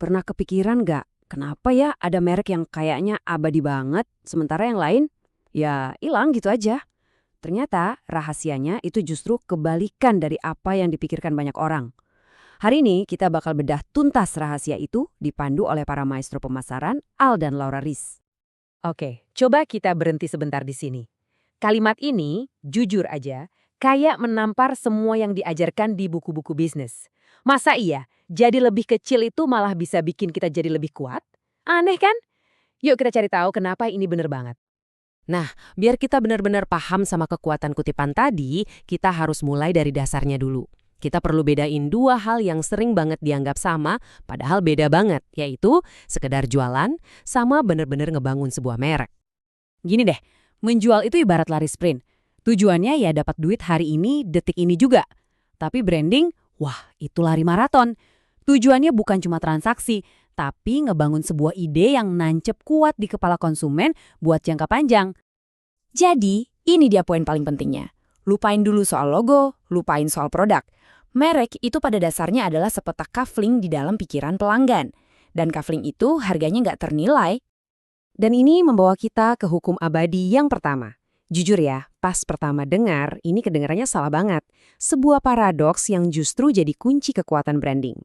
Pernah kepikiran nggak, kenapa ya ada merek yang kayaknya abadi banget, sementara yang lain, ya hilang gitu aja? Ternyata rahasianya itu justru kebalikan dari apa yang dipikirkan banyak orang. Hari ini kita bakal bedah tuntas rahasia itu dipandu oleh para maestro pemasaran Al dan Laura Ries. Oke, coba kita berhenti sebentar di sini. Kalimat ini, jujur aja, kayak menampar semua yang diajarkan di buku-buku bisnis. Masa iya, jadi lebih kecil itu malah bisa bikin kita jadi lebih kuat? Aneh kan? Yuk kita cari tahu kenapa ini bener banget. Nah, biar kita benar-benar paham sama kekuatan kutipan tadi, kita harus mulai dari dasarnya dulu. Kita perlu bedain dua hal yang sering banget dianggap sama, padahal beda banget, yaitu sekedar jualan sama benar-benar ngebangun sebuah merek. Gini deh, menjual itu ibarat lari sprint. Tujuannya ya dapat duit hari ini, detik ini juga. Tapi branding, wah itu lari maraton. Tujuannya bukan cuma transaksi, tapi ngebangun sebuah ide yang nancep kuat di kepala konsumen buat jangka panjang. Jadi, ini dia poin paling pentingnya. Lupain dulu soal logo, lupain soal produk. Merek itu pada dasarnya adalah sepetak kafling di dalam pikiran pelanggan. Dan kafling itu harganya nggak ternilai. Dan ini membawa kita ke hukum abadi yang pertama. Jujur ya, pas pertama dengar, ini kedengarannya salah banget. Sebuah paradoks yang justru jadi kunci kekuatan branding.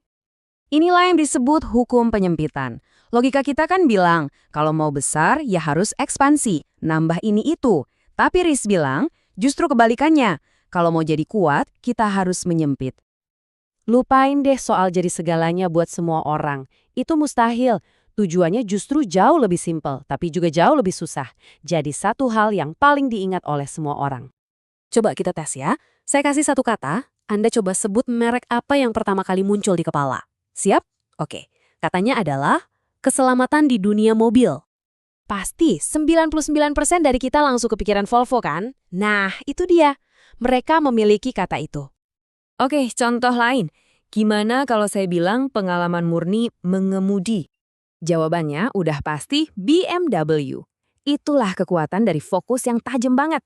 Inilah yang disebut hukum penyempitan. Logika kita kan bilang, kalau mau besar ya harus ekspansi, nambah ini itu. Tapi Ries bilang, justru kebalikannya. Kalau mau jadi kuat, kita harus menyempit. Lupain deh soal jadi segalanya buat semua orang. Itu mustahil. Tujuannya justru jauh lebih simpel, tapi juga jauh lebih susah. Jadi satu hal yang paling diingat oleh semua orang. Coba kita tes ya. Saya kasih satu kata, Anda coba sebut merek apa yang pertama kali muncul di kepala. Siap? Oke. Katanya adalah keselamatan di dunia mobil. Pasti 99% dari kita langsung kepikiran Volvo kan? Nah, itu dia. Mereka memiliki kata itu. Oke, contoh lain. Gimana kalau saya bilang pengalaman murni mengemudi? Jawabannya udah pasti BMW. Itulah kekuatan dari fokus yang tajam banget.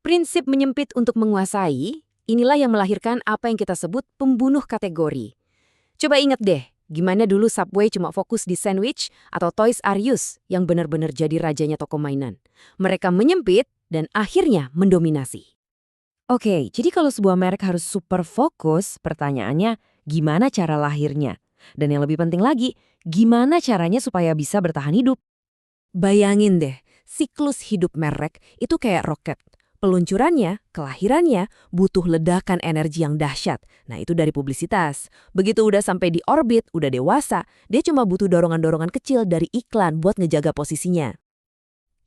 Prinsip menyempit untuk menguasai, inilah yang melahirkan apa yang kita sebut pembunuh kategori. Coba inget deh, gimana dulu Subway cuma fokus di sandwich atau Toys R Us yang benar-benar jadi rajanya toko mainan. Mereka menyempit dan akhirnya mendominasi. Oke, jadi kalau sebuah merek harus super fokus, pertanyaannya gimana cara lahirnya? Dan yang lebih penting lagi, gimana caranya supaya bisa bertahan hidup? Bayangin deh, siklus hidup merek itu kayak roket. Peluncurannya, kelahirannya, butuh ledakan energi yang dahsyat. Nah itu dari publisitas. Begitu udah sampai di orbit, udah dewasa, dia cuma butuh dorongan-dorongan kecil dari iklan buat ngejaga posisinya.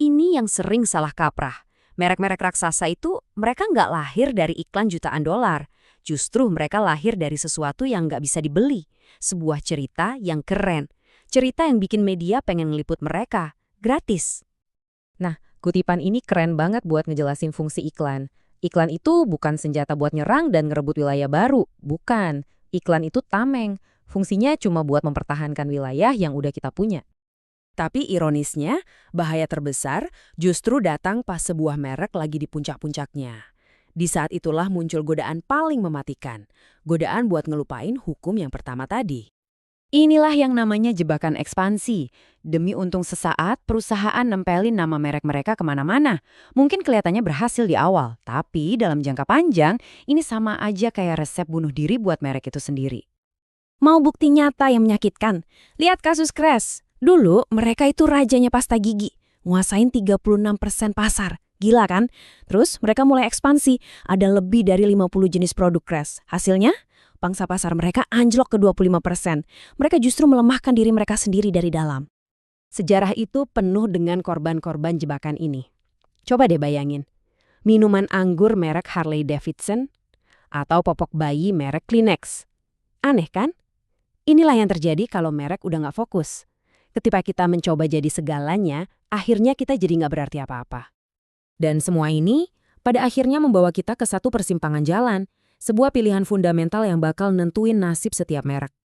Ini yang sering salah kaprah. Merek-merek raksasa itu mereka nggak lahir dari iklan jutaan dolar. Justru mereka lahir dari sesuatu yang nggak bisa dibeli. Sebuah cerita yang keren. Cerita yang bikin media pengen ngeliput mereka. Gratis. Nah, kutipan ini keren banget buat ngejelasin fungsi iklan. Iklan itu bukan senjata buat nyerang dan ngerebut wilayah baru. Bukan. Iklan itu tameng. Fungsinya cuma buat mempertahankan wilayah yang udah kita punya. Tapi ironisnya, bahaya terbesar justru datang pas sebuah merek lagi di puncak-puncaknya. Di saat itulah muncul godaan paling mematikan. Godaan buat ngelupain hukum yang pertama tadi. Inilah yang namanya jebakan ekspansi. Demi untung sesaat, perusahaan nempelin nama merek mereka kemana-mana. Mungkin kelihatannya berhasil di awal, tapi dalam jangka panjang, ini sama aja kayak resep bunuh diri buat merek itu sendiri. Mau bukti nyata yang menyakitkan? Lihat kasus Crash. Dulu mereka itu rajanya pasta gigi, nguasain 36% pasar. Gila kan? Terus mereka mulai ekspansi, ada lebih dari 50 jenis produk Crash. Hasilnya, pangsa pasar mereka anjlok ke 25%. Mereka justru melemahkan diri mereka sendiri dari dalam. Sejarah itu penuh dengan korban-korban jebakan ini. Coba deh bayangin, minuman anggur merek Harley Davidson atau popok bayi merek Kleenex. Aneh kan? Inilah yang terjadi kalau merek udah nggak fokus. Ketika kita mencoba jadi segalanya, akhirnya kita jadi nggak berarti apa-apa. Dan semua ini pada akhirnya membawa kita ke satu persimpangan jalan, sebuah pilihan fundamental yang bakal nentuin nasib setiap merek.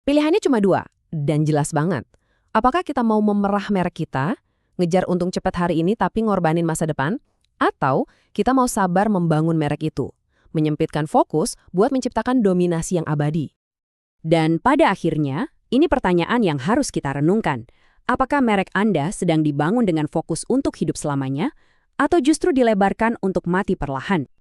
Pilihannya cuma dua, dan jelas banget. Apakah kita mau memerah merek kita, ngejar untung cepat hari ini tapi ngorbanin masa depan? Atau kita mau sabar membangun merek itu, menyempitkan fokus buat menciptakan dominasi yang abadi? Dan pada akhirnya, Ini pertanyaan yang harus kita renungkan. Apakah merek Anda sedang dibangun dengan fokus untuk hidup selamanya, atau justru dilebarkan untuk mati perlahan?